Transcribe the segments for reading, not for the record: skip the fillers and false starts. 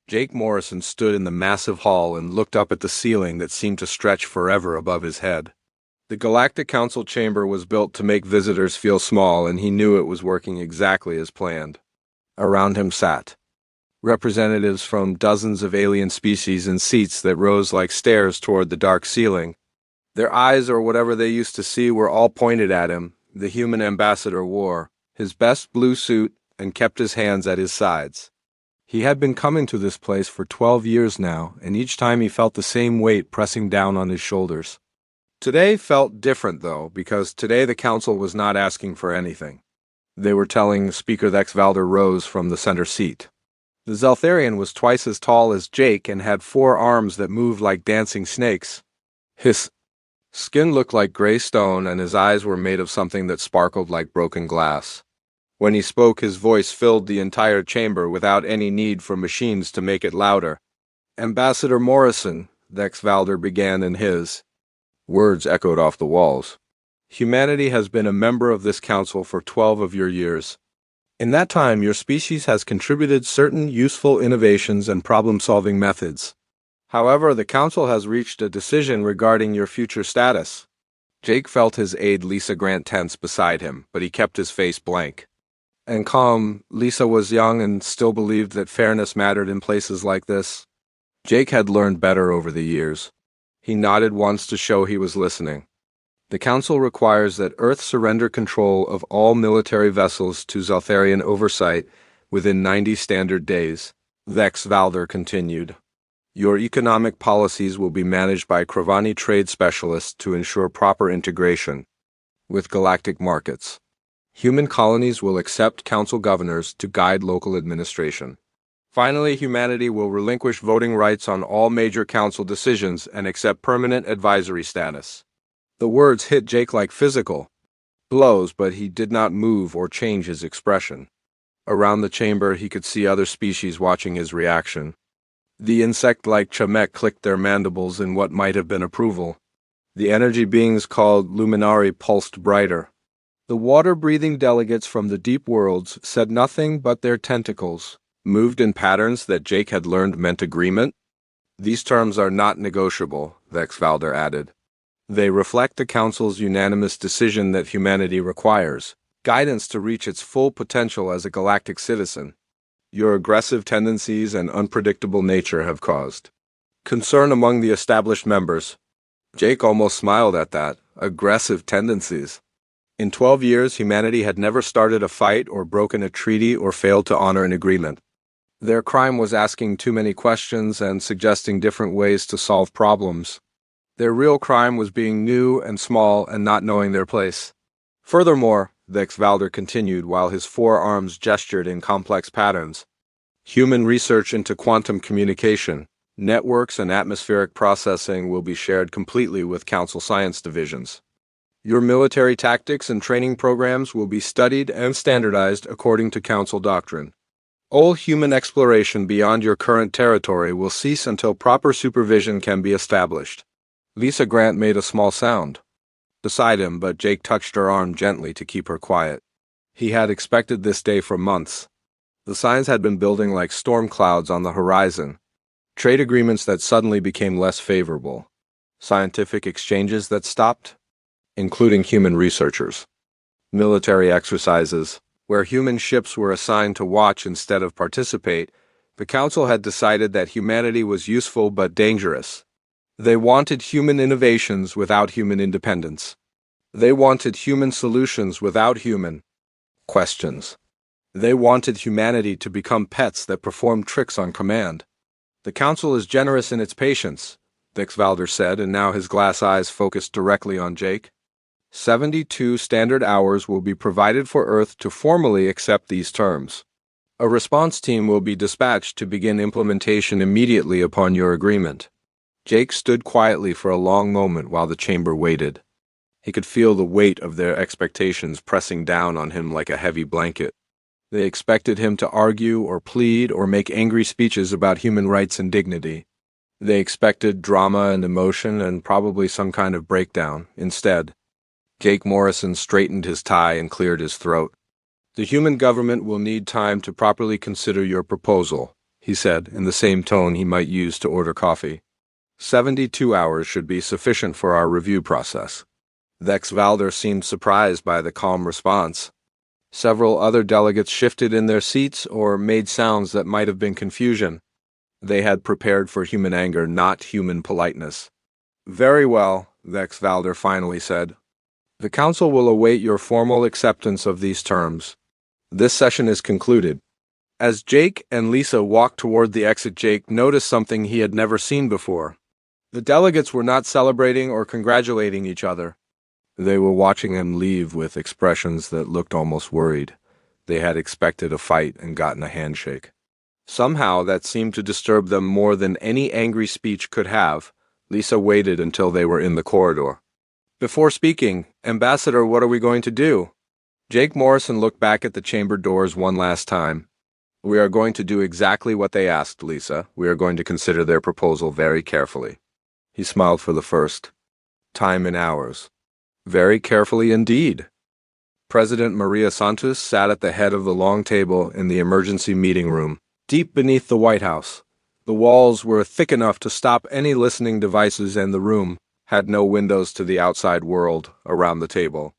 Jake Morrison stood in the massive hall and looked up at the ceiling that seemed to stretch forever above his head. The Galactic Council chamber was built to make visitors feel small, and he knew it was working exactly as planned. Around him sat representatives from dozens of alien species in seats that rose like stairs toward the dark ceiling. Their eyes, or whatever they used to see, were all pointed at him. The human ambassador wore his best blue suit and kept his hands at his sides. He had been coming to this place for 12 years now, and each time he felt the same weight pressing down on his shoulders. Today felt different, though, because today the council was not asking for anything. They were telling Speaker Valder rose from the center seat. The Zeltharian was twice as tall as Jake and had 4 arms that moved like dancing snakes. His skin looked like gray stone, and his eyes were made of something that sparkled like broken glass. When he spoke, his voice filled the entire chamber without any need for machines to make it louder. "Ambassador Morrison," Valder began in his. Words echoed off the walls. "Humanity has been a member of this council for 12 of your years. In that time, your species has contributed certain useful innovations and problem-solving methods. However, the council has reached a decision regarding your future status." Jake felt his aide Lisa Grant tense beside him, but he kept his face blank and calm. Lisa was young and still believed that fairness mattered in places like this. Jake had learned better over the years. He nodded once to show he was listening. "The Council requires that Earth surrender control of all military vessels to Zeltharian oversight within 90 standard days," Valder continued. "Your economic policies will be managed by Kravani trade specialists to ensure proper integration with galactic markets. Human colonies will accept council governors to guide local administration. Finally, humanity will relinquish voting rights on all major council decisions and accept permanent advisory status." The words hit Jake like physical blows, but he did not move or change his expression. Around the chamber, he could see other species watching his reaction. The insect-like Chamek clicked their mandibles in what might have been approval. The energy beings called Luminari pulsed brighter. The water-breathing delegates from the deep worlds said nothing, but their tentacles moved in patterns that Jake had learned meant agreement. "These terms are not negotiable," Valder added. "They reflect the Council's unanimous decision that humanity requires guidance to reach its full potential as a galactic citizen. Your aggressive tendencies and unpredictable nature have caused concern among the established members." Jake almost smiled at that. Aggressive tendencies. In 12 years, humanity had never started a fight or broken a treaty or failed to honor an agreement. Their crime was asking too many questions and suggesting different ways to solve problems. Their real crime was being new and small and not knowing their place. Furthermore, Valder continued while his 4 arms gestured in complex patterns, human research into quantum communication, networks, and atmospheric processing will be shared completely with Council science divisions. Your military tactics and training programs will be studied and standardized according to Council doctrine. All human exploration beyond your current territory will cease until proper supervision can be established. Lisa Grant made a small sound beside him, but Jake touched her arm gently to keep her quiet. He had expected this day for months. The signs had been building like storm clouds on the horizon. Trade agreements that suddenly became less favorable. Scientific exchanges that stopped, including human researchers. Military exercises, where human ships were assigned to watch instead of participate. The Council had decided that humanity was useful but dangerous. They wanted human innovations without human independence. They wanted human solutions without human questions. They wanted humanity to become pets that performed tricks on command. "The Council is generous in its patience," Valder said, and now his glass eyes focused directly on Jake. 72 standard hours will be provided for Earth to formally accept these terms. A response team will be dispatched to begin implementation immediately upon your agreement. Jake stood quietly for a long moment while the chamber waited. He could feel the weight of their expectations pressing down on him like a heavy blanket. They expected him to argue or plead or make angry speeches about human rights and dignity. They expected drama and emotion and probably some kind of breakdown. Instead, Jake Morrison straightened his tie and cleared his throat. "The human government will need time to properly consider your proposal," he said, in the same tone he might use to order coffee. 72 hours should be sufficient for our review process. Vex Valder seemed surprised by the calm response. Several other delegates shifted in their seats or made sounds that might have been confusion. They had prepared for human anger, not human politeness. Very well, Vex Valder finally said. The Council will await your formal acceptance of these terms. This session is concluded. As Jake and Lisa walked toward the exit, Jake noticed something he had never seen before. The delegates were not celebrating or congratulating each other. They were watching him leave with expressions that looked almost worried. They had expected a fight and gotten a handshake. Somehow that seemed to disturb them more than any angry speech could have. Lisa waited until they were in the corridor. Before speaking, Ambassador, what are we going to do? Jake Morrison looked back at the chamber doors one last time. We are going to do exactly what they asked, Lisa. We are going to consider their proposal very carefully. He smiled for the first time in hours. Very carefully indeed. President Maria Santos sat at the head of the long table in the emergency meeting room, deep beneath the White House. The walls were thick enough to stop any listening devices, and the room had no windows to the outside world. Around the table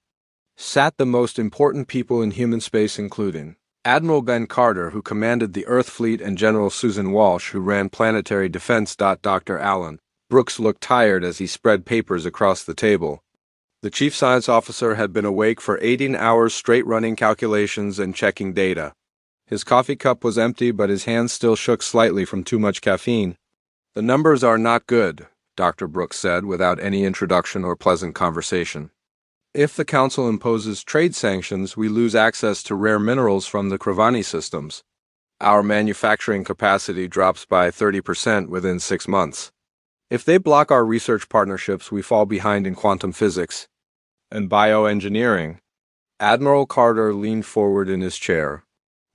sat the most important people in human space, including Admiral Ben Carter, who commanded the Earth Fleet, and General Susan Walsh, who ran planetary defense. Dr. Allen Brooks looked tired as he spread papers across the table. The chief science officer had been awake for 18 hours straight, running calculations and checking data. His coffee cup was empty, but his hands still shook slightly from too much caffeine. The numbers are not good, Dr. Brooks said, without any introduction or pleasant conversation. If the Council imposes trade sanctions, we lose access to rare minerals from the Kravani systems. Our manufacturing capacity drops by 30% within 6 months. If they block our research partnerships, we fall behind in quantum physics and bioengineering. Admiral Carter leaned forward in his chair.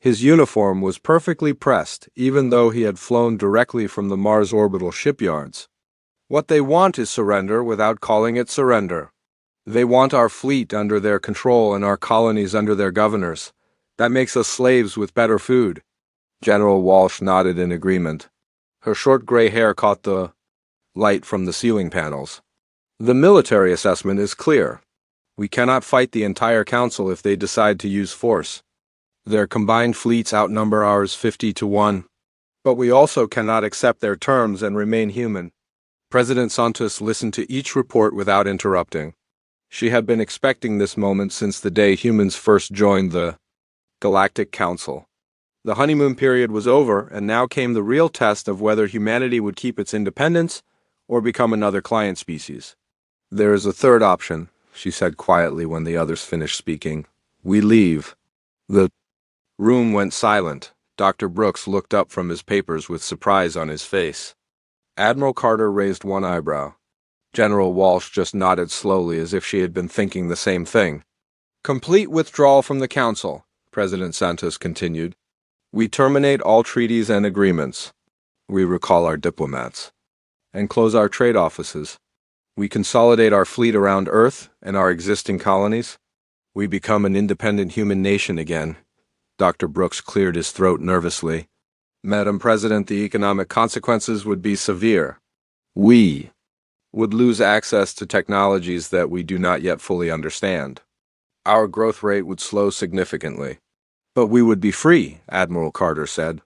His uniform was perfectly pressed, even though he had flown directly from the Mars orbital shipyards. What they want is surrender without calling it surrender. They want our fleet under their control and our colonies under their governors. That makes us slaves with better food. General Walsh nodded in agreement. Her short gray hair caught the light from the ceiling panels. The military assessment is clear. We cannot fight the entire Council if they decide to use force. Their combined fleets outnumber ours 50-1. But we also cannot accept their terms and remain human. President Santos listened to each report without interrupting. She had been expecting this moment since the day humans first joined the Galactic Council. The honeymoon period was over, and now came the real test of whether humanity would keep its independence or become another client species. There is a third option, she said quietly when the others finished speaking. We leave. The room went silent. Dr. Brooks looked up from his papers with surprise on his face. Admiral Carter raised one eyebrow. General Walsh just nodded slowly as if she had been thinking the same thing. Complete withdrawal from the Council, President Santos continued. We terminate all treaties and agreements. We recall our diplomats and close our trade offices. We consolidate our fleet around Earth and our existing colonies. We become an independent human nation again. Dr. Brooks cleared his throat nervously. Madam President, the economic consequences would be severe. We would lose access to technologies that we do not yet fully understand. Our growth rate would slow significantly. But we would be free, Admiral Carter said.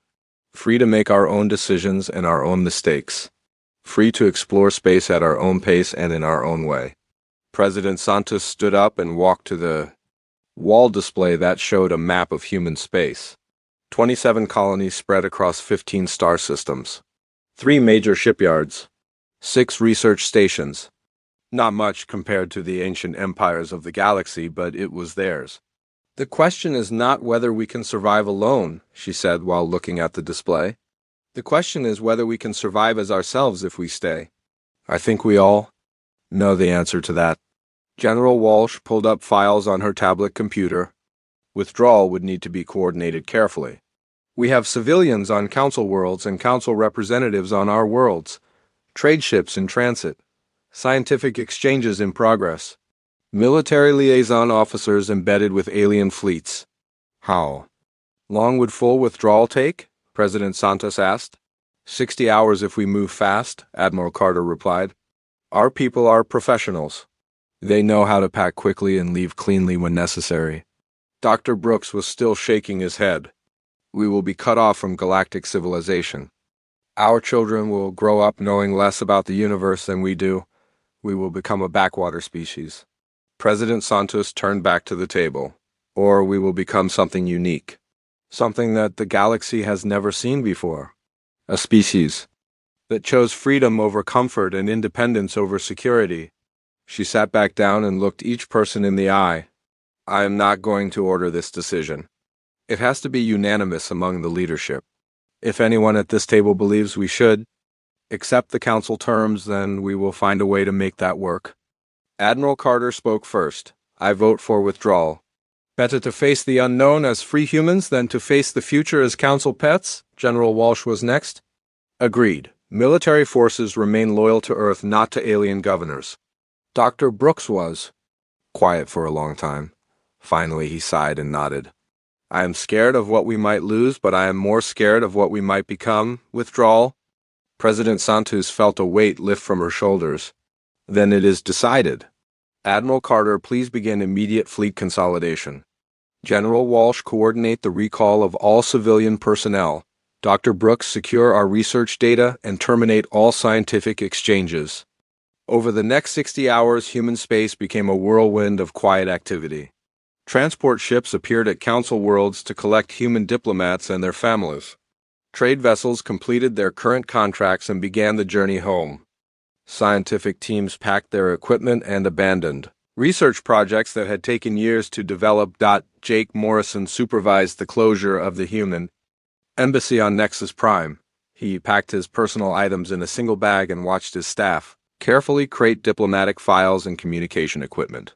Free to make our own decisions and our own mistakes. Free to explore space at our own pace and in our own way. President Santos stood up and walked to the wall display that showed a map of human space. 27 colonies spread across 15 star systems. 3 major shipyards. 6 research stations. Not much compared to the ancient empires of the galaxy, but it was theirs. The question is not whether we can survive alone, she said while looking at the display. The question is whether we can survive as ourselves if we stay. I think we all know the answer to that. General Walsh pulled up files on her tablet computer. Withdrawal would need to be coordinated carefully. We have civilians on Council worlds and Council representatives on our worlds, trade ships in transit, scientific exchanges in progress, military liaison officers embedded with alien fleets. How long would full withdrawal take? President Santos asked. 60 hours if we move fast, Admiral Carter replied. Our people are professionals. They know how to pack quickly and leave cleanly when necessary. Dr. Brooks was still shaking his head. We will be cut off from galactic civilization. Our children will grow up knowing less about the universe than we do. We will become a backwater species. President Santos turned back to the table. Or we will become something unique. Something that the galaxy has never seen before. A species that chose freedom over comfort and independence over security. She sat back down and looked each person in the eye. I am not going to order this decision. It has to be unanimous among the leadership. If anyone at this table believes we should accept the council terms, then we will find a way to make that work. Admiral Carter spoke first. I vote for withdrawal. Better to face the unknown as free humans than to face the future as council pets? General Walsh was next. Agreed. Military forces remain loyal to Earth, not to alien governors. Dr. Brooks was quiet for a long time. Finally, he sighed and nodded. I am scared of what we might lose, but I am more scared of what we might become. Withdrawal. President Santos felt a weight lift from her shoulders. Then it is decided. Admiral Carter, please begin immediate fleet consolidation. General Walsh, coordinate the recall of all civilian personnel. Dr. Brooks, secure our research data and terminate all scientific exchanges. Over the next 60 hours, human space became a whirlwind of quiet activity. Transport ships appeared at council worlds to collect human diplomats and their families. Trade vessels completed their current contracts and began the journey home. Scientific teams packed their equipment and abandoned research projects that had taken years to develop. Jake Morrison supervised the closure of the human embassy on Nexus Prime. He packed his personal items in a single bag and watched his staff carefully crate diplomatic files and communication equipment.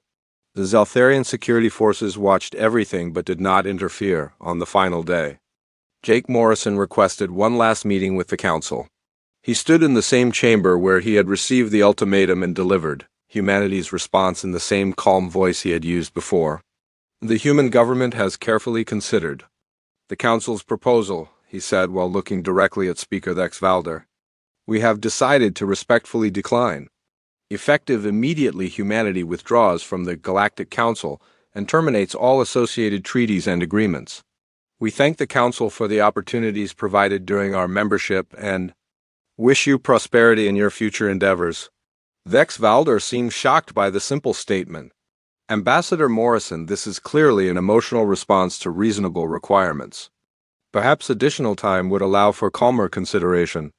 The Zeltharian security forces watched everything but did not interfere on the final day. Jake Morrison requested one last meeting with the council. He stood in the same chamber where he had received the ultimatum and delivered humanity's response in the same calm voice he had used before. The human government has carefully considered the council's proposal, he said while looking directly at Speaker Thex Valder. We have decided to respectfully decline. Effective immediately, humanity withdraws from the Galactic Council and terminates all associated treaties and agreements. We thank the Council for the opportunities provided during our membership and wish you prosperity in your future endeavors. Thex Valder seemed shocked by the simple statement. Ambassador Morrison, this is clearly an emotional response to reasonable requirements. Perhaps additional time would allow for calmer consideration.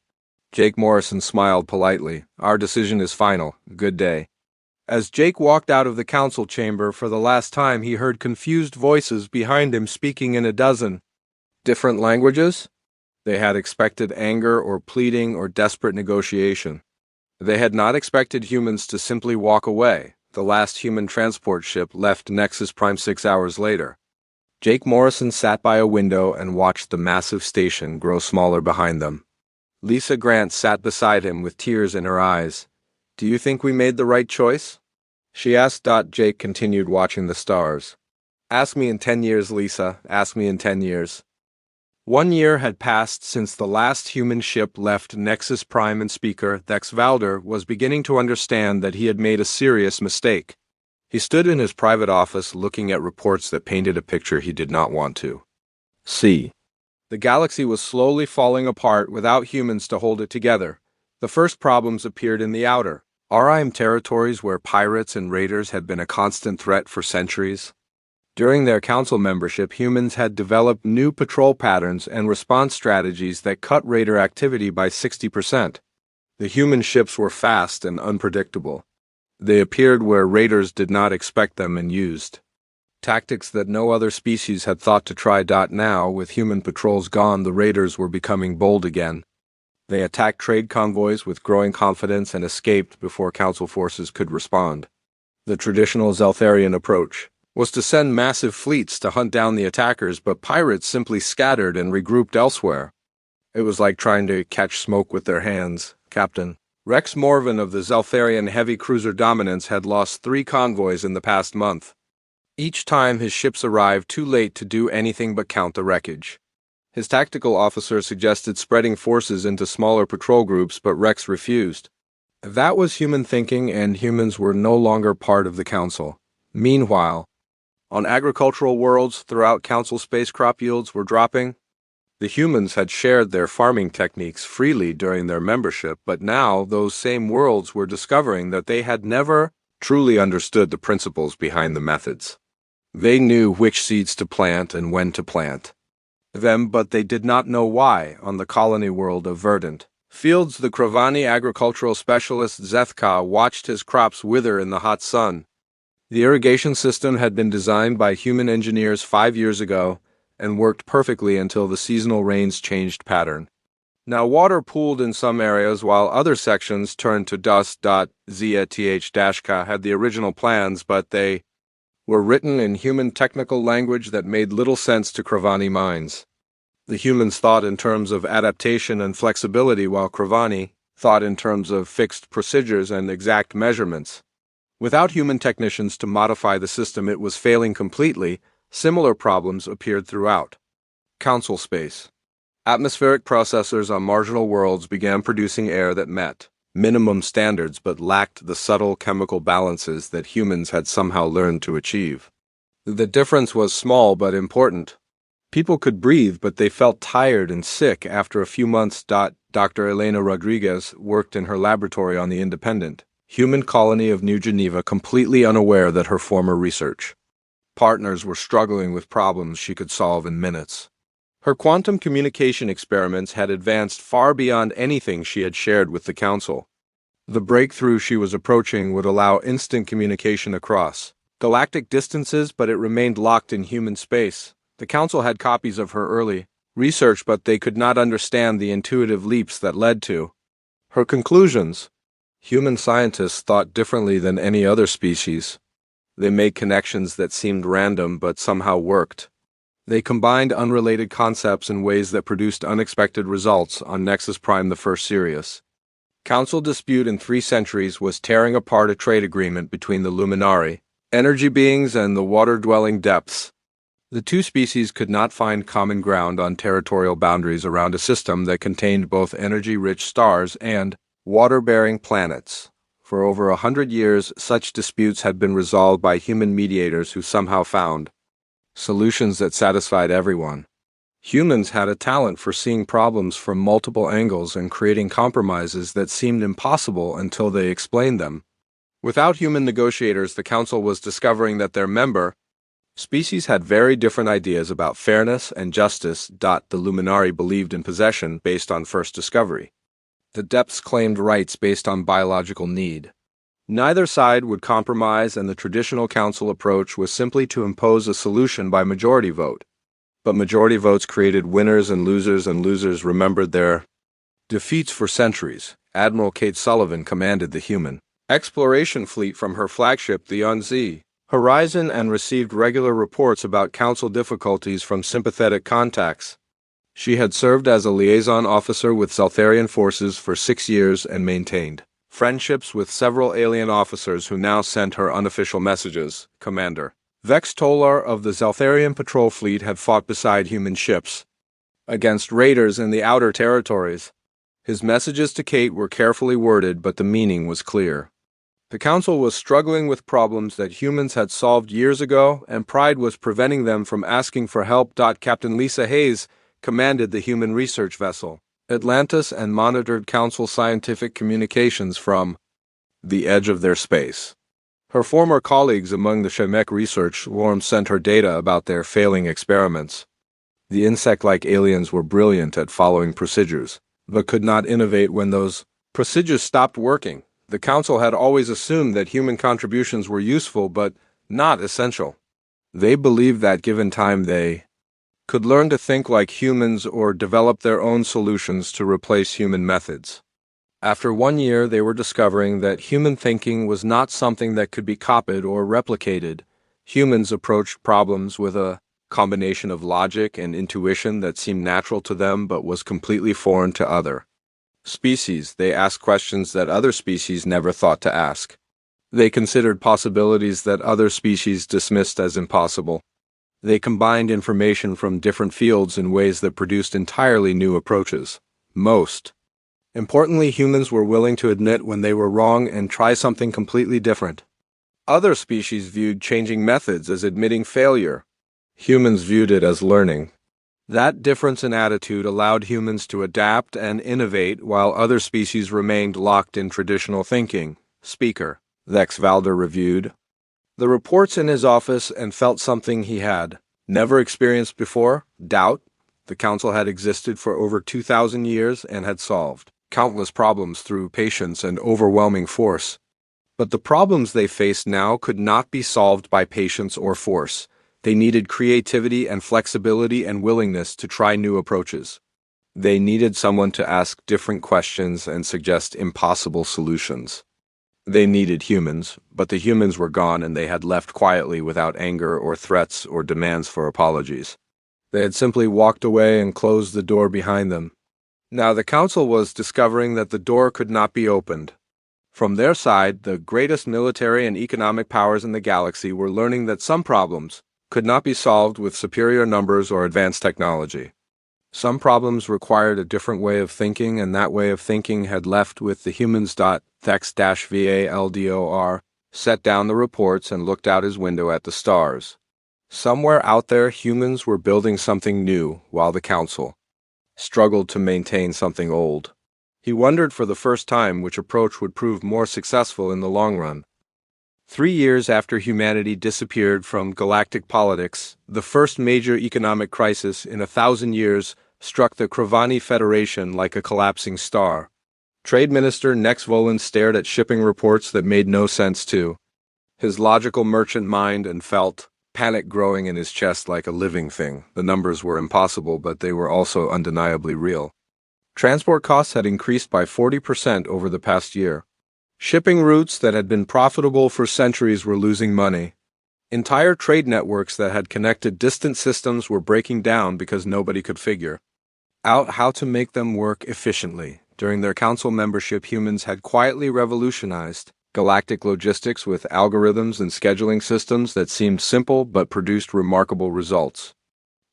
Jake Morrison smiled politely. Our decision is final. Good day. As Jake walked out of the council chamber for the last time, he heard confused voices behind him speaking in a dozen different languages. They had expected anger or pleading or desperate negotiation. They had not expected humans to simply walk away. The last human transport ship left Nexus Prime 6 hours later. Jake Morrison sat by a window and watched the massive station grow smaller behind them. Lisa Grant sat beside him with tears in her eyes. Do you think we made the right choice? She asked. Jake continued watching the stars. Ask me in 10 years, Lisa. Ask me in 10 years. 1 year had passed since the last human ship left Nexus Prime, and Speaker Thex Valder was beginning to understand that he had made a serious mistake. He stood in his private office looking at reports that painted a picture he did not want to see. The galaxy was slowly falling apart without humans to hold it together. The first problems appeared in the outer RIM territories where pirates and raiders had been a constant threat for centuries. During their council membership, humans had developed new patrol patterns and response strategies that cut raider activity by 60%. The human ships were fast and unpredictable. They appeared where raiders did not expect them and used tactics that no other species had thought to try. Now, with human patrols gone, the raiders were becoming bold again. They attacked trade convoys with growing confidence and escaped before council forces could respond. The traditional Zeltharian approach was to send massive fleets to hunt down the attackers, but pirates simply scattered and regrouped elsewhere. It was like trying to catch smoke with their hands. Captain Rex Morvan of the Zeltharian heavy cruiser Dominance had lost 3 convoys in the past month. Each time his ships arrived too late to do anything but count the wreckage. His tactical officer suggested spreading forces into smaller patrol groups, but Rex refused. That was human thinking, and humans were no longer part of the Council. Meanwhile, on agricultural worlds throughout Council space, crop yields were dropping. The humans had shared their farming techniques freely during their membership, but now those same worlds were discovering that they had never truly understood the principles behind the methods. They knew which seeds to plant and when to plant them, but they did not know why. On the colony world of verdant fields, the Kravani agricultural specialist Zethka watched his crops wither in the hot sun. The irrigation system had been designed by human engineers 5 years ago and worked perfectly until the seasonal rains changed pattern. Now water pooled in some areas while other sections turned to dust. Zeth-Dashka had the original plans, but they were written in human technical language that made little sense to Kravani minds. The humans thought in terms of adaptation and flexibility, while Kravani thought in terms of fixed procedures and exact measurements. Without human technicians to modify the system, it was failing completely. Similar problems appeared throughout Council space. Atmospheric processors on marginal worlds began producing air that met minimum standards but lacked the subtle chemical balances that humans had somehow learned to achieve. The difference was small but important. People could breathe, but they felt tired and sick after a few months. Dr. Elena Rodriguez worked in her laboratory on the independent human colony of New Geneva, completely unaware that her former research partners were struggling with problems she could solve in minutes. Her quantum communication experiments had advanced far beyond anything she had shared with the Council. The breakthrough she was approaching would allow instant communication across galactic distances, but it remained locked in human space. The Council had copies of her early research, but they could not understand the intuitive leaps that led to her conclusions. Human scientists thought differently than any other species. They made connections that seemed random but somehow worked. They combined unrelated concepts in ways that produced unexpected results. On Nexus Prime, the first serious Council dispute in 3 centuries was tearing apart a trade agreement between the Luminari, energy beings, and the water-dwelling depths. The two species could not find common ground on territorial boundaries around a system that contained both energy-rich stars and water-bearing planets. For over 100 years, such disputes had been resolved by human mediators who somehow found solutions that satisfied everyone. Humans had a talent for seeing problems from multiple angles and creating compromises that seemed impossible until they explained them. Without human negotiators, the Council was discovering that their member species had very different ideas about fairness and justice. The Luminari believed in possession based on first discovery. The depths claimed rights based on biological need. Neither side would compromise, and the traditional Council approach was simply to impose a solution by majority vote. But majority votes created winners, and losers remembered their defeats for centuries. Admiral Kate Sullivan commanded the human exploration fleet from her flagship, the HFY Horizon, and received regular reports about Council difficulties from sympathetic contacts. She had served as a liaison officer with Zeltharian forces for 6 years and maintained friendships with several alien officers who now sent her unofficial messages. Commander Vex Tolar of the Zeltharian patrol fleet had fought beside human ships against raiders in the outer territories. His messages to Kate were carefully worded, but the meaning was clear. The Council was struggling with problems that humans had solved years ago, and pride was preventing them from asking for help. Captain Lisa Hayes commanded the human research vessel Atlantis and monitored Council scientific communications from the edge of their space. Her former colleagues among the Shemek research swarms sent her data about their failing experiments. The insect-like aliens were brilliant at following procedures, but could not innovate when those procedures stopped working. The Council had always assumed that human contributions were useful but not essential. They believed that given time they could learn to think like humans or develop their own solutions to replace human methods. After 1 year, they were discovering that human thinking was not something that could be copied or replicated. Humans approached problems with a combination of logic and intuition that seemed natural to them but was completely foreign to other species. They asked questions that other species never thought to ask. They considered possibilities that other species dismissed as impossible. They combined information from different fields in ways that produced entirely new approaches. Most importantly, humans were willing to admit when they were wrong and try something completely different. Other species viewed changing methods as admitting failure. Humans viewed it as learning. That difference in attitude allowed humans to adapt and innovate while other species remained locked in traditional thinking. Speaker. Dex Valder reviewed the reports in his office and felt something he had never experienced before: doubt. The council had existed for over 2,000 years and had solved countless problems through patience and overwhelming force. But the problems they faced now could not be solved by patience or force. They needed creativity and flexibility and willingness to try new approaches. They needed someone to ask different questions and suggest impossible solutions. They needed humans, but the humans were gone and they had left quietly without anger or threats or demands for apologies. They had simply walked away and closed the door behind them. Now the council was discovering that the door could not be opened. From their side, the greatest military and economic powers in the galaxy were learning that some problems could not be solved with superior numbers or advanced technology. Some problems required a different way of thinking, and that way of thinking had left with the humans. Thex-Valdor set down the reports and looked out his window at the stars. Somewhere out there, humans were building something new, while the council struggled to maintain something old. He wondered for the first time which approach would prove more successful in the long run. 3 years after humanity disappeared from galactic politics, the first major economic crisis in 1,000 years struck the Kravani Federation like a collapsing star. Trade Minister Nex Volan stared at shipping reports that made no sense to his logical merchant mind and felt panic growing in his chest like a living thing. The numbers were impossible, but they were also undeniably real. Transport costs had increased by 40% over the past year. Shipping routes that had been profitable for centuries were losing money. Entire trade networks that had connected distant systems were breaking down because nobody could figure out how to make them work efficiently. During their council membership, humans had quietly revolutionized galactic logistics with algorithms and scheduling systems that seemed simple but produced remarkable results.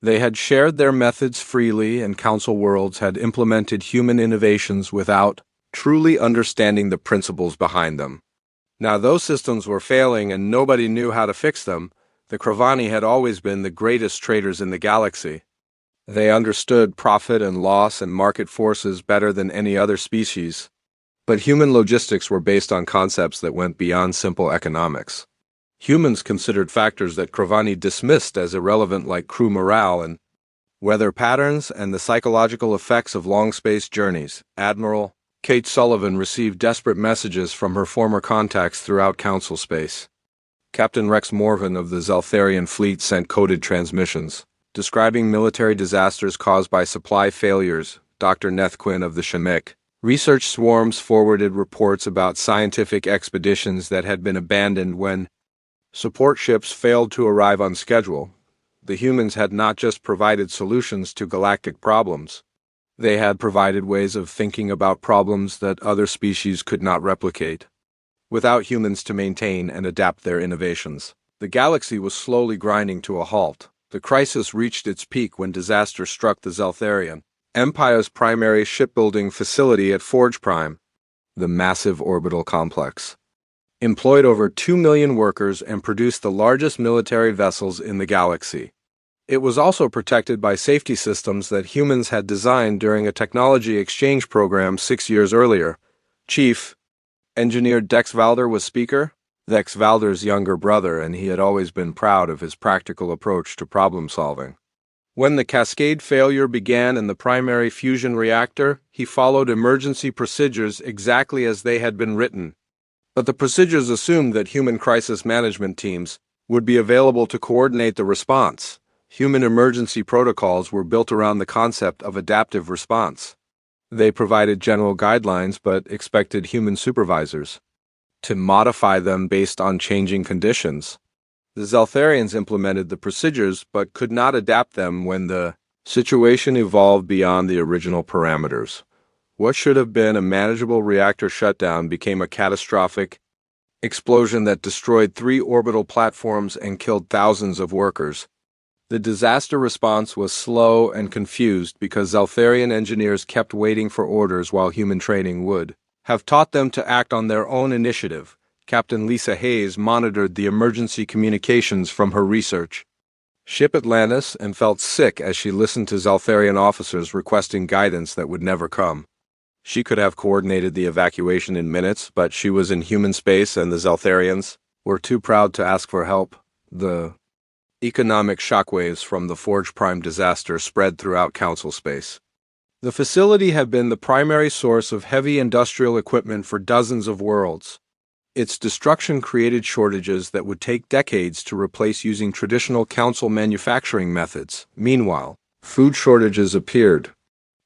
They had shared their methods freely, and council worlds had implemented human innovations without truly understanding the principles behind them. Now those systems were failing and nobody knew how to fix them. The Kravani had always been the greatest traders in the galaxy. They understood profit and loss and market forces better than any other species. But human logistics were based on concepts that went beyond simple economics. Humans considered factors that Kravani dismissed as irrelevant, like crew morale and weather patterns and the psychological effects of long space journeys. Admiral Kate Sullivan received desperate messages from her former contacts throughout council space. Captain Rex Morvan of the Zeltharian fleet sent coded transmissions describing military disasters caused by supply failures. Dr. Neth Quinn of the Shemek research swarms forwarded reports about scientific expeditions that had been abandoned when support ships failed to arrive on schedule. The humans had not just provided solutions to galactic problems. They had provided ways of thinking about problems that other species could not replicate. Without humans to maintain and adapt their innovations, the galaxy was slowly grinding to a halt. The crisis reached its peak when disaster struck the Zeltharian Empire's primary shipbuilding facility at Forge Prime. The massive orbital complex employed over 2 million workers and produced the largest military vessels in the galaxy. It was also protected by safety systems that humans had designed during a technology exchange program 6 years earlier. Chief Engineer Dex Valder was speaker. Dex Valder's younger brother, and he had always been proud of his practical approach to problem solving. When the cascade failure began in the primary fusion reactor, he followed emergency procedures exactly as they had been written. But the procedures assumed that human crisis management teams would be available to coordinate the response. Human emergency protocols were built around the concept of adaptive response. They provided general guidelines but expected human supervisors to modify them based on changing conditions. The Zeltharians implemented the procedures but could not adapt them when the situation evolved beyond the original parameters. What should have been a manageable reactor shutdown became a catastrophic explosion that destroyed 3 orbital platforms and killed thousands of workers. The disaster response was slow and confused because Zeltharian engineers kept waiting for orders while human training would have taught them to act on their own initiative. Captain Lisa Hayes monitored the emergency communications from her research ship Atlantis and felt sick as she listened to Zeltharian officers requesting guidance that would never come. She could have coordinated the evacuation in minutes, but she was in human space and the Zeltharians were too proud to ask for help. The economic shockwaves from the Forge Prime disaster spread throughout Council space. The facility had been the primary source of heavy industrial equipment for dozens of worlds. Its destruction created shortages that would take decades to replace using traditional Council manufacturing methods. Meanwhile, food shortages appeared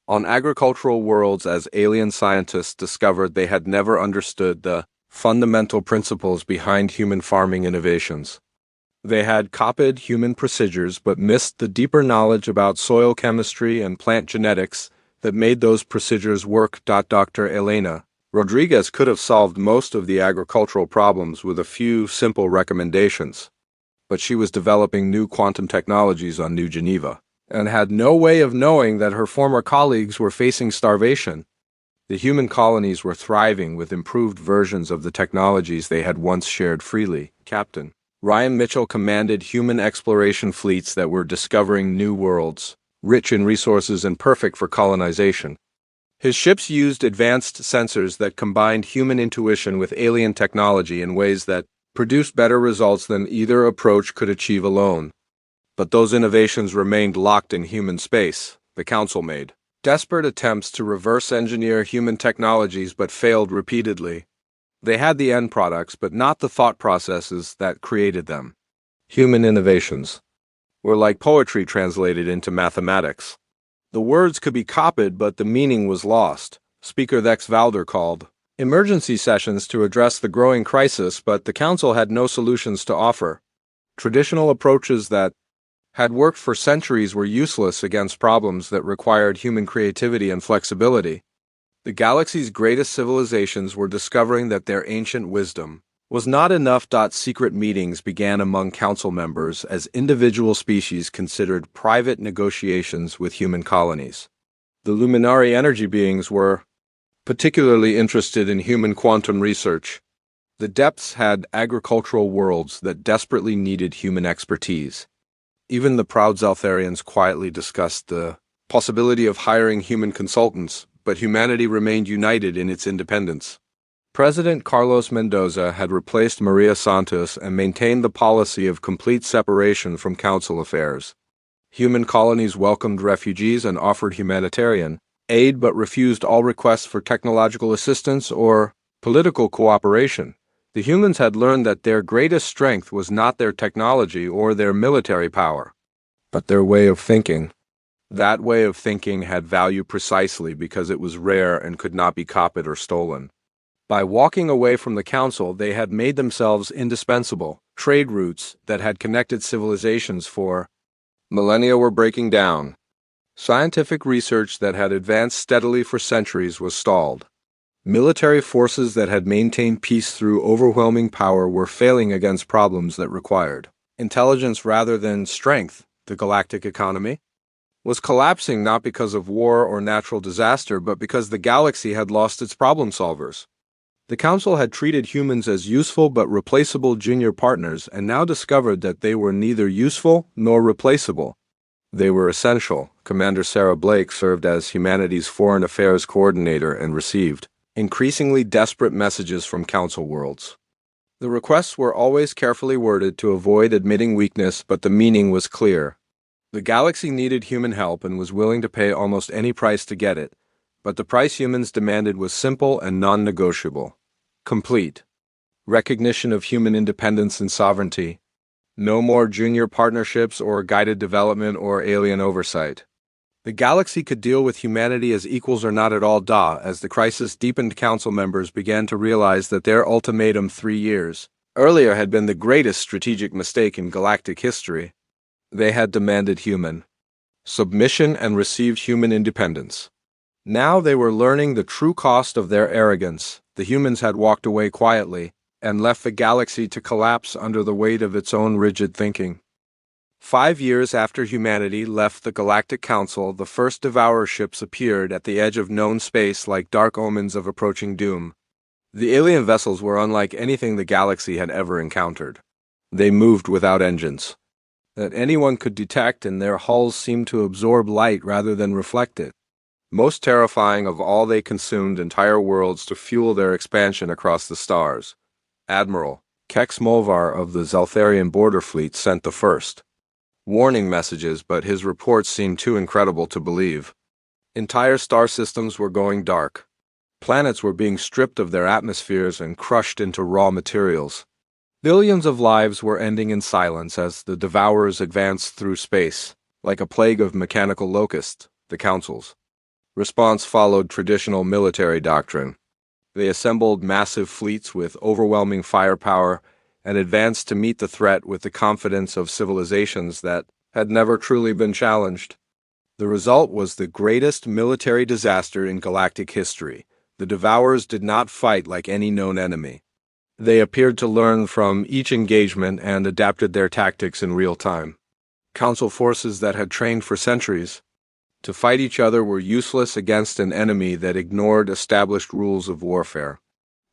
on agricultural worlds as alien scientists discovered they had never understood the fundamental principles behind human farming innovations. They had copied human procedures but missed the deeper knowledge about soil chemistry and plant genetics that made those procedures work. Dr. Elena Rodriguez could have solved most of the agricultural problems with a few simple recommendations, but she was developing new quantum technologies on New Geneva and had no way of knowing that her former colleagues were facing starvation. The human colonies were thriving with improved versions of the technologies they had once shared freely. Captain Ryan Mitchell commanded human exploration fleets that were discovering new worlds, rich in resources and perfect for colonization. His ships used advanced sensors that combined human intuition with alien technology in ways that produced better results than either approach could achieve alone. But those innovations remained locked in human space. The Council made desperate attempts to reverse engineer human technologies but failed repeatedly. They had the end products, but not the thought processes that created them. Human innovations were like poetry translated into mathematics. The words could be copied, but the meaning was lost. Speaker Thex Valder called emergency sessions to address the growing crisis, but the Council had no solutions to offer. Traditional approaches that had worked for centuries were useless against problems that required human creativity and flexibility. The galaxy's greatest civilizations were discovering that their ancient wisdom was not enough. Secret meetings began among Council members as individual species considered private negotiations with human colonies. The Luminari energy beings were particularly interested in human quantum research. The depths had agricultural worlds that desperately needed human expertise. Even the proud Zeltharians quietly discussed the possibility of hiring human consultants, but humanity remained united in its independence. President Carlos Mendoza had replaced Maria Santos and maintained the policy of complete separation from Council affairs. Human colonies welcomed refugees and offered humanitarian aid but refused all requests for technological assistance or political cooperation. The humans had learned that their greatest strength was not their technology or their military power, but their way of thinking. That way of thinking had value precisely because it was rare and could not be copied or stolen. By walking away from the Council, they had made themselves indispensable. Trade routes that had connected civilizations for millennia were breaking down. Scientific research that had advanced steadily for centuries was stalled. Military forces that had maintained peace through overwhelming power were failing against problems that required intelligence rather than strength. The galactic economy was collapsing not because of war or natural disaster, but because the galaxy had lost its problem solvers. The Council had treated humans as useful but replaceable junior partners and now discovered that they were neither useful nor replaceable. They were essential. Commander Sarah Blake served as humanity's foreign affairs coordinator and received increasingly desperate messages from Council worlds. The requests were always carefully worded to avoid admitting weakness, but the meaning was clear. The galaxy needed human help and was willing to pay almost any price to get it, but the price humans demanded was simple and non-negotiable. Complete recognition of human independence and sovereignty. No more junior partnerships or guided development or alien oversight. The galaxy could deal with humanity as equals or not at all. As the crisis deepened, Council members began to realize that their ultimatum 3 years earlier had been the greatest strategic mistake in galactic history. They had demanded human submission and received human independence. Now they were learning the true cost of their arrogance. The humans had walked away quietly and left the galaxy to collapse under the weight of its own rigid thinking. 5 years after humanity left the Galactic Council, the first Devourer ships appeared at the edge of known space like dark omens of approaching doom. The alien vessels were unlike anything the galaxy had ever encountered. They moved without engines that anyone could detect, and their hulls seemed to absorb light rather than reflect it. Most terrifying of all, they consumed entire worlds to fuel their expansion across the stars. Admiral Kex Molvar of the Zeltharian border fleet sent the first warning messages, but his reports seemed too incredible to believe. Entire star systems were going dark. Planets were being stripped of their atmospheres and crushed into raw materials. Billions of lives were ending in silence as the Devourers advanced through space, like a plague of mechanical locusts. The Council's response followed traditional military doctrine. They assembled massive fleets with overwhelming firepower and advanced to meet the threat with the confidence of civilizations that had never truly been challenged. The result was the greatest military disaster in galactic history. The Devourers did not fight like any known enemy. They appeared to learn from each engagement and adapted their tactics in real time. Council forces that had trained for centuries to fight each other were useless against an enemy that ignored established rules of warfare.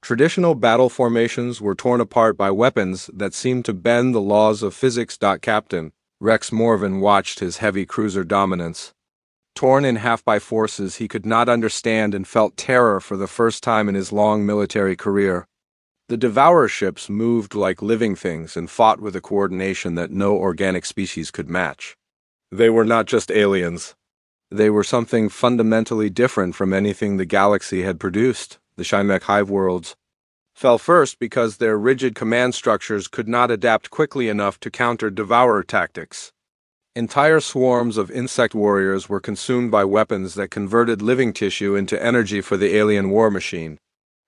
Traditional battle formations were torn apart by weapons that seemed to bend the laws of physics. Captain Rex Morvan watched his heavy cruiser dominance. Torn in half by forces he could not understand, and felt terror for the first time in his long military career. The Devourer ships moved like living things and fought with a coordination that no organic species could match. They were not just aliens. They were something fundamentally different from anything the galaxy had produced. The Shymek hive worlds fell first because their rigid command structures could not adapt quickly enough to counter Devourer tactics. Entire swarms of insect warriors were consumed by weapons that converted living tissue into energy for the alien war machine.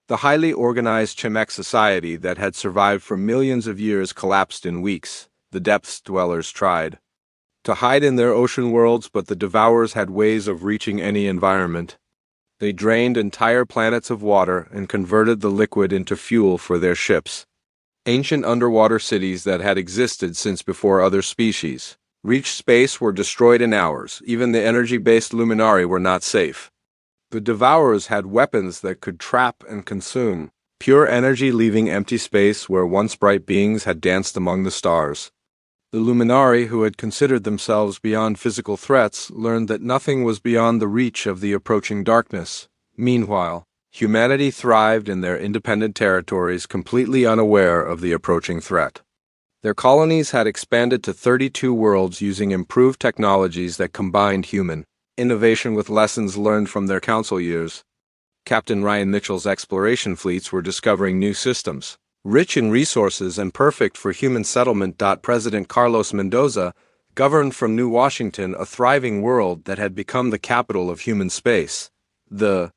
The highly organized Chemek society that had survived for millions of years collapsed in weeks. The depths dwellers tried to hide in their ocean worlds, but the Devourers had ways of reaching any environment. They drained entire planets of water and converted the liquid into fuel for their ships. Ancient underwater cities that had existed since before other species reached space were destroyed in hours. Even the energy-based Luminari were not safe. The Devourers had weapons that could trap and consume pure energy, leaving empty space where once bright beings had danced among the stars. The Luminari, who had considered themselves beyond physical threats, learned that nothing was beyond the reach of the approaching darkness. Meanwhile, humanity thrived in their independent territories, completely unaware of the approaching threat. Their colonies had expanded to 32 worlds using improved technologies that combined human innovation with lessons learned from their council years. Captain Ryan Mitchell's exploration fleets were discovering new systems, rich in resources and perfect for human settlement. President Carlos Mendoza governed from New Washington, a thriving world that had become the capital of human space. The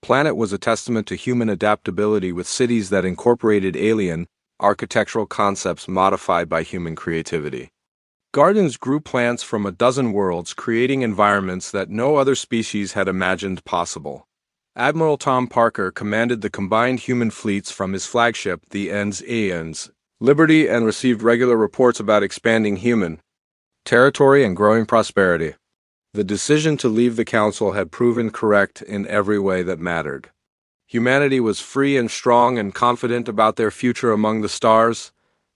planet was a testament to human adaptability, with cities that incorporated alien architectural concepts modified by human creativity. Gardens grew plants from a dozen worlds, creating environments that no other species had imagined possible. Admiral Tom Parker commanded the combined human fleets from his flagship, the Aeons Liberty, and received regular reports about expanding human territory and growing prosperity. The decision to leave the Council had proven correct in every way that mattered. Humanity was free and strong and confident about their future among the stars.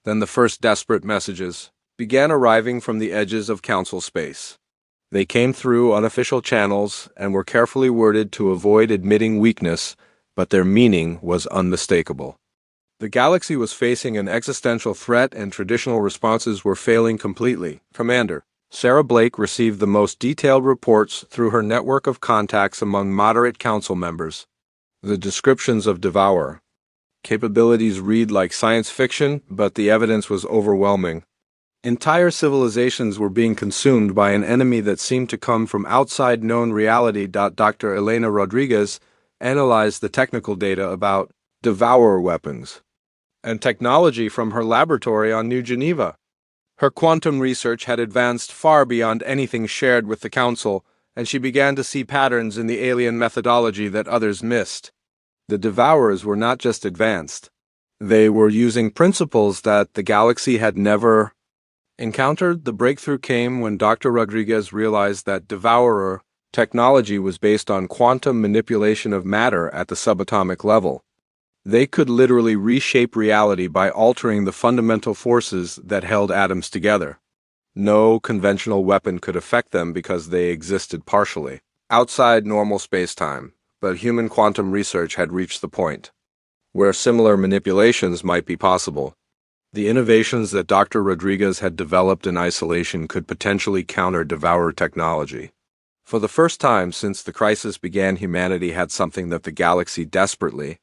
Then the first desperate messages began arriving from the edges of Council space. They came through unofficial channels and were carefully worded to avoid admitting weakness, but their meaning was unmistakable. The galaxy was facing an existential threat, and traditional responses were failing completely. Commander Sarah Blake received the most detailed reports through her network of contacts among moderate council members. The descriptions of Devourer capabilities read like science fiction, but the evidence was overwhelming. Entire civilizations were being consumed by an enemy that seemed to come from outside known reality. Dr. Elena Rodriguez analyzed the technical data about Devourer weapons and technology from her laboratory on New Geneva. Her quantum research had advanced far beyond anything shared with the Council, and she began to see patterns in the alien methodology that others missed. The Devourers were not just advanced. They were using principles that the galaxy had never encounter. The breakthrough came when Dr. Rodriguez realized that Devourer technology was based on quantum manipulation of matter at the subatomic level. They could literally reshape reality by altering the fundamental forces that held atoms together. No conventional weapon could affect them because they existed partially outside normal space-time, but human quantum research had reached the point where similar manipulations might be possible. The innovations that Dr. Rodriguez had developed in isolation could potentially counter Devourer technology. For the first time since the crisis began, humanity had something that the galaxy desperately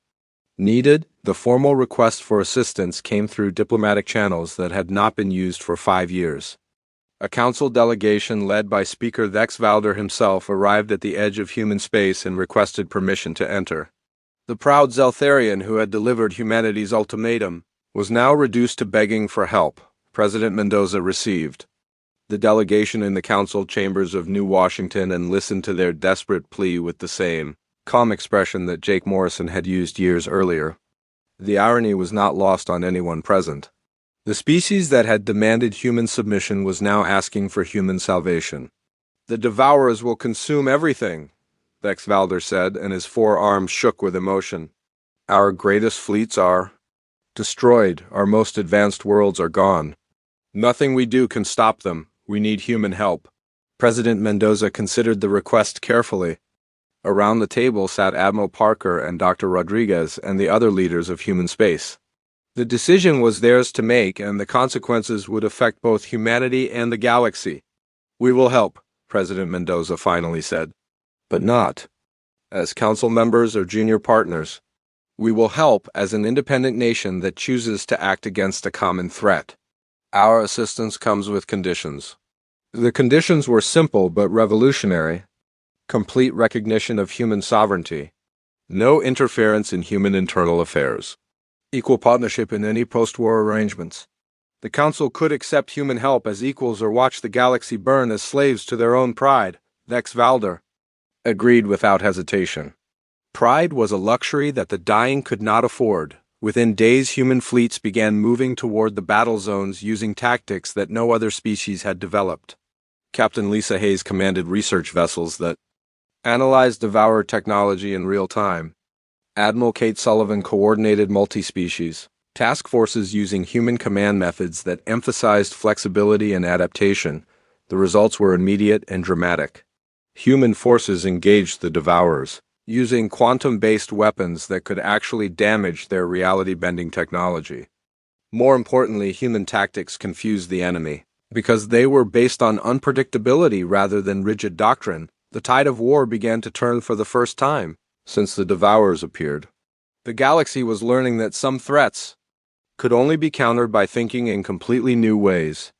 needed. The formal request for assistance came through diplomatic channels that had not been used for 5 years. A council delegation led by Speaker Dex Valder himself arrived at the edge of human space and requested permission to enter. The proud Zeltharian who had delivered humanity's ultimatum was now reduced to begging for help. President Mendoza received the delegation in the council chambers of New Washington and listened to their desperate plea with the same calm expression that Jake Morrison had used years earlier. The irony was not lost on anyone present. The species that had demanded human submission was now asking for human salvation. "The Devourers will consume everything," Dex Valder said, and his forearms shook with emotion. "Our greatest fleets are destroyed. Our most advanced worlds are gone. Nothing we do can stop them. We need human help." President Mendoza considered the request carefully. Around the table sat Admiral Parker and Dr. Rodriguez and the other leaders of human space. The decision was theirs to make, and the consequences would affect both humanity and the galaxy. "We will help," President Mendoza finally said. "But not as council members or junior partners. We will help as an independent nation that chooses to act against a common threat. Our assistance comes with conditions." The conditions were simple but revolutionary. Complete recognition of human sovereignty. No interference in human internal affairs. Equal partnership in any post-war arrangements. The Council could accept human help as equals or watch the galaxy burn as slaves to their own pride. Dex Valder agreed without hesitation. Pride was a luxury that the dying could not afford. Within days, human fleets began moving toward the battle zones using tactics that no other species had developed. Captain Lisa Hayes commanded research vessels that analyzed Devourer technology in real time. Admiral Kate Sullivan coordinated multi-species task forces using human command methods that emphasized flexibility and adaptation. The results were immediate and dramatic. Human forces engaged the Devourers, using quantum-based weapons that could actually damage their reality-bending technology. More importantly, human tactics confused the enemy. Because they were based on unpredictability rather than rigid doctrine, the tide of war began to turn for the first time since the Devourers appeared. The galaxy was learning that some threats could only be countered by thinking in completely new ways,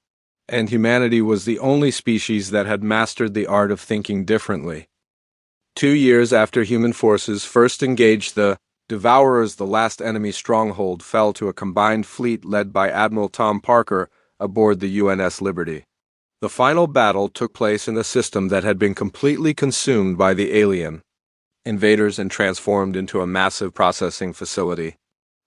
and humanity was the only species that had mastered the art of thinking differently. 2 years after human forces first engaged the Devourers, the last enemy stronghold fell to a combined fleet led by Admiral Tom Parker aboard the UNS Liberty. The final battle took place in a system that had been completely consumed by the alien invaders and transformed into a massive processing facility.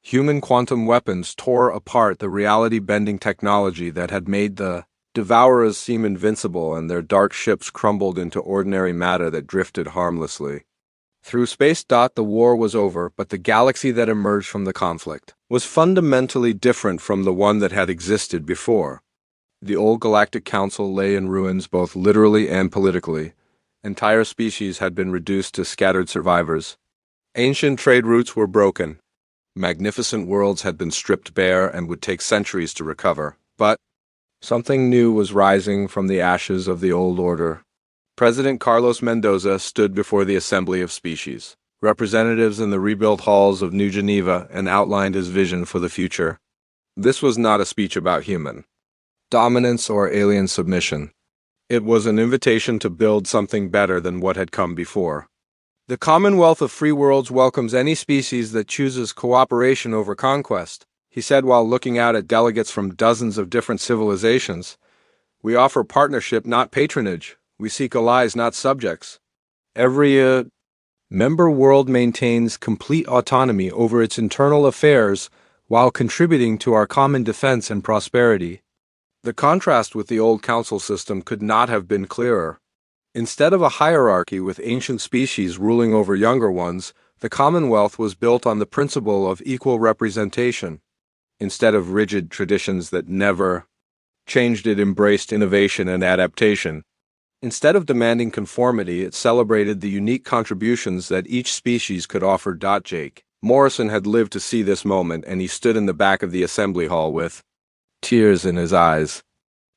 Human quantum weapons tore apart the reality-bending technology that had made the Devourers seem invincible, and their dark ships crumbled into ordinary matter that drifted harmlessly. Through space. The war was over, but the galaxy that emerged from the conflict was fundamentally different from the one that had existed before. The old Galactic Council lay in ruins both literally and politically. Entire species had been reduced to scattered survivors. Ancient trade routes were broken. Magnificent worlds had been stripped bare and would take centuries to recover. But something new was rising from the ashes of the old order. President Carlos Mendoza stood before the Assembly of Species, representatives in the rebuilt halls of New Geneva, and outlined his vision for the future. This was not a speech about human dominance or alien submission. It was an invitation to build something better than what had come before. "The Commonwealth of Free Worlds welcomes any species that chooses cooperation over conquest," he said while looking out at delegates from dozens of different civilizations. "We offer partnership, not patronage. We seek allies, not subjects. Every member world maintains complete autonomy over its internal affairs while contributing to our common defense and prosperity. The contrast with the old council system could not have been clearer. Instead of a hierarchy with ancient species ruling over younger ones, the Commonwealth was built on the principle of equal representation. Instead of rigid traditions that never changed, it embraced innovation and adaptation. Instead of demanding conformity, it celebrated the unique contributions that each species could offer. Jake Morrison had lived to see this moment, and he stood in the back of the assembly hall with tears in his eyes.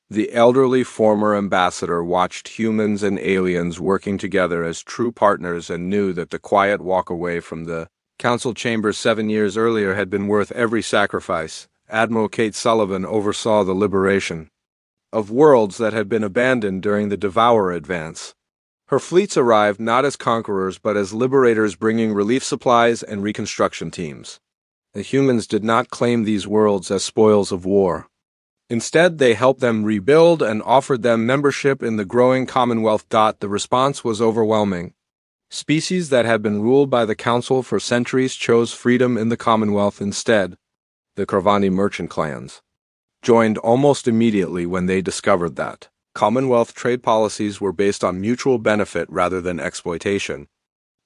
The elderly former ambassador watched humans and aliens working together as true partners and knew that the quiet walk away from the council chamber 7 years earlier had been worth every sacrifice. Admiral Kate Sullivan oversaw the liberation of worlds that had been abandoned during the Devourer advance. Her fleets arrived not as conquerors but as liberators, bringing relief supplies and reconstruction teams. The humans did not claim these worlds as spoils of war. Instead, they helped them rebuild and offered them membership in the growing Commonwealth. The response was overwhelming. Species that had been ruled by the Council for centuries chose freedom in the Commonwealth instead. The Kravani merchant clans joined almost immediately when they discovered that Commonwealth trade policies were based on mutual benefit rather than exploitation.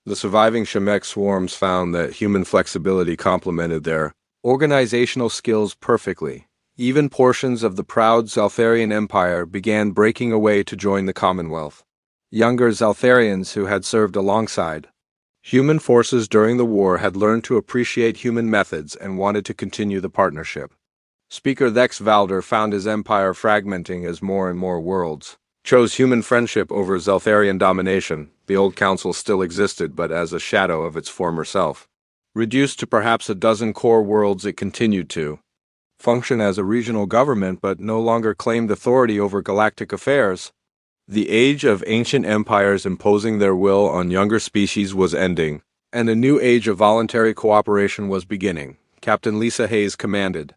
The surviving Shemek swarms found that human flexibility complemented their organizational skills perfectly. Even portions of the proud Zaltharian Empire began breaking away to join the Commonwealth. Younger Zaltharians who had served alongside human forces during the war had learned to appreciate human methods and wanted to continue the partnership. Speaker Thex Valder found his empire fragmenting as more and more worlds chose human friendship over Zaltharian domination. The old council still existed, but as a shadow of its former self. Reduced to perhaps a dozen core worlds, it continued to function as a regional government but no longer claimed authority over galactic affairs. The age of ancient empires imposing their will on younger species was ending, and a new age of voluntary cooperation was beginning. Captain Lisa Hayes commanded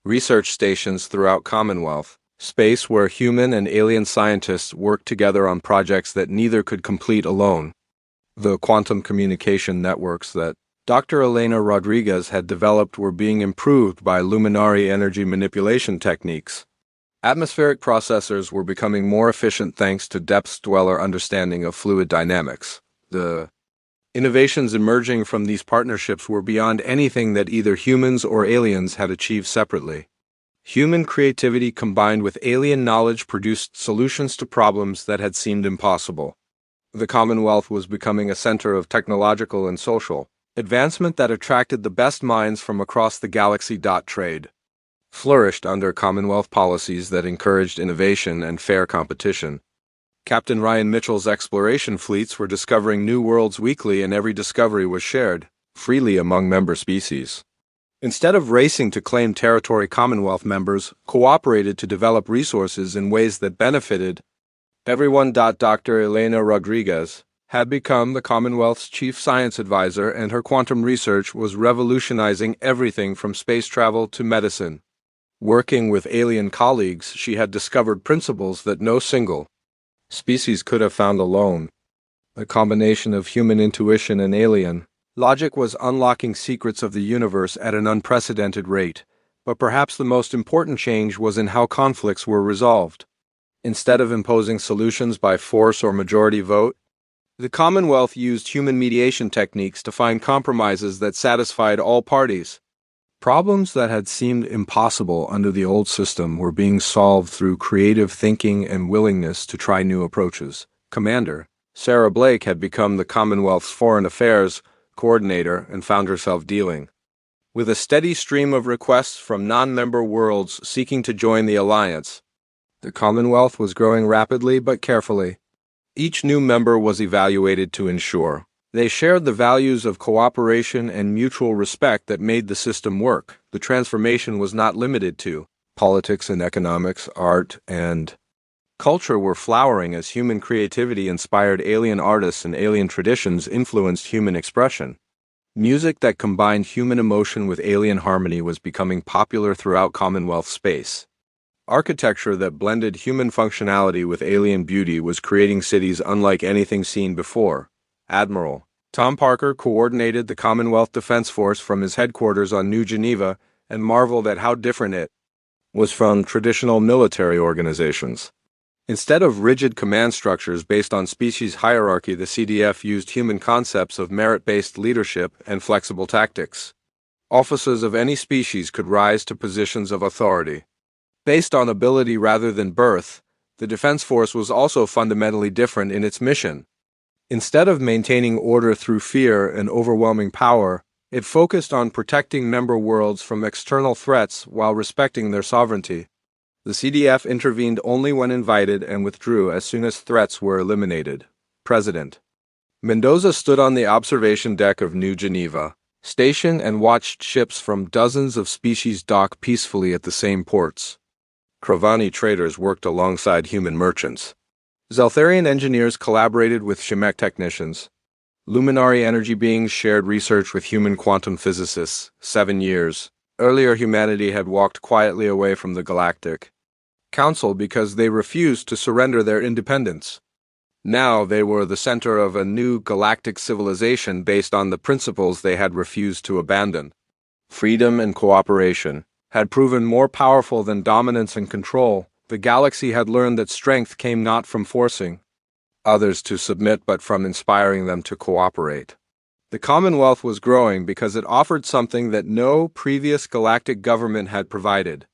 research stations throughout Commonwealth, space where human and alien scientists worked together on projects that neither could complete alone. The quantum communication networks that Dr. Elena Rodriguez had developed were being improved by luminary energy manipulation techniques. Atmospheric processors were becoming more efficient thanks to depth dweller understanding of fluid dynamics. The innovations emerging from these partnerships were beyond anything that either humans or aliens had achieved separately. Human creativity combined with alien knowledge produced solutions to problems that had seemed impossible. The Commonwealth was becoming a center of technological and social advancement that attracted the best minds from across the galaxy. Trade flourished under Commonwealth policies that encouraged innovation and fair competition. Captain Ryan Mitchell's exploration fleets were discovering new worlds weekly, and every discovery was shared freely among member species. Instead of racing to claim territory, Commonwealth members cooperated to develop resources in ways that benefited everyone. Dr. Elena Rodriguez had become the Commonwealth's chief science advisor, and her quantum research was revolutionizing everything from space travel to medicine. Working with alien colleagues, she had discovered principles that no single species could have found alone. The combination of human intuition and alien logic was unlocking secrets of the universe at an unprecedented rate, but perhaps the most important change was in how conflicts were resolved. Instead of imposing solutions by force or majority vote, the Commonwealth used human mediation techniques to find compromises that satisfied all parties. Problems that had seemed impossible under the old system were being solved through creative thinking and willingness to try new approaches. Commander Sarah Blake had become the Commonwealth's foreign affairs coordinator and found herself dealing with a steady stream of requests from non-member worlds seeking to join the alliance. The Commonwealth was growing rapidly but carefully. Each new member was evaluated to ensure they shared the values of cooperation and mutual respect that made the system work. The transformation was not limited to politics and economics, art and culture were flowering as human creativity inspired alien artists and alien traditions influenced human expression. Music that combined human emotion with alien harmony was becoming popular throughout Commonwealth space. Architecture that blended human functionality with alien beauty was creating cities unlike anything seen before. Admiral Tom Parker coordinated the Commonwealth Defense Force from his headquarters on New Geneva and marveled at how different it was from traditional military organizations. Instead of rigid command structures based on species hierarchy, the CDF used human concepts of merit-based leadership and flexible tactics. Officers of any species could rise to positions of authority. Based on ability rather than birth, the Defense Force was also fundamentally different in its mission. Instead of maintaining order through fear and overwhelming power, it focused on protecting member worlds from external threats while respecting their sovereignty. The CDF intervened only when invited and withdrew as soon as threats were eliminated. President Mendoza stood on the observation deck of New Geneva station and watched ships from dozens of species dock peacefully at the same ports. Kravani traders worked alongside human merchants. Zeltharian engineers collaborated with Shemek technicians. Luminary energy beings shared research with human quantum physicists. 7 years earlier, humanity had walked quietly away from the Galactic Council because they refused to surrender their independence. Now they were the center of a new galactic civilization based on the principles they had refused to abandon. Freedom and cooperation had proven more powerful than dominance and control. The galaxy had learned that strength came not from forcing others to submit but from inspiring them to cooperate. The Commonwealth was growing because it offered something that no previous galactic government had provided.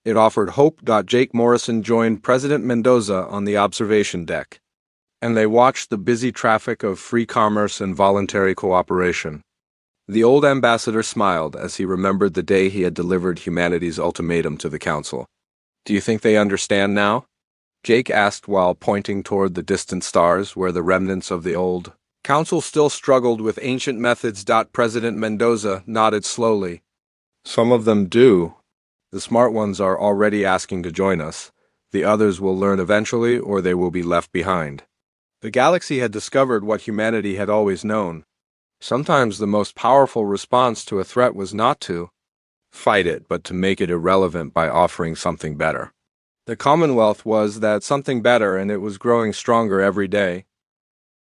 It offered hope. Jake Morrison joined President Mendoza on the observation deck, and they watched the busy traffic of free commerce and voluntary cooperation. The old ambassador smiled as he remembered the day he had delivered humanity's ultimatum to the Council. "Do you think they understand now?" Jake asked while pointing toward the distant stars where the remnants of the old Council still struggled with ancient methods. President Mendoza nodded slowly. "Some of them do. The smart ones are already asking to join us. The others will learn eventually, or they will be left behind." The galaxy had discovered what humanity had always known. Sometimes the most powerful response to a threat was not to fight it, but to make it irrelevant by offering something better. The Commonwealth was that something better, and it was growing stronger every day.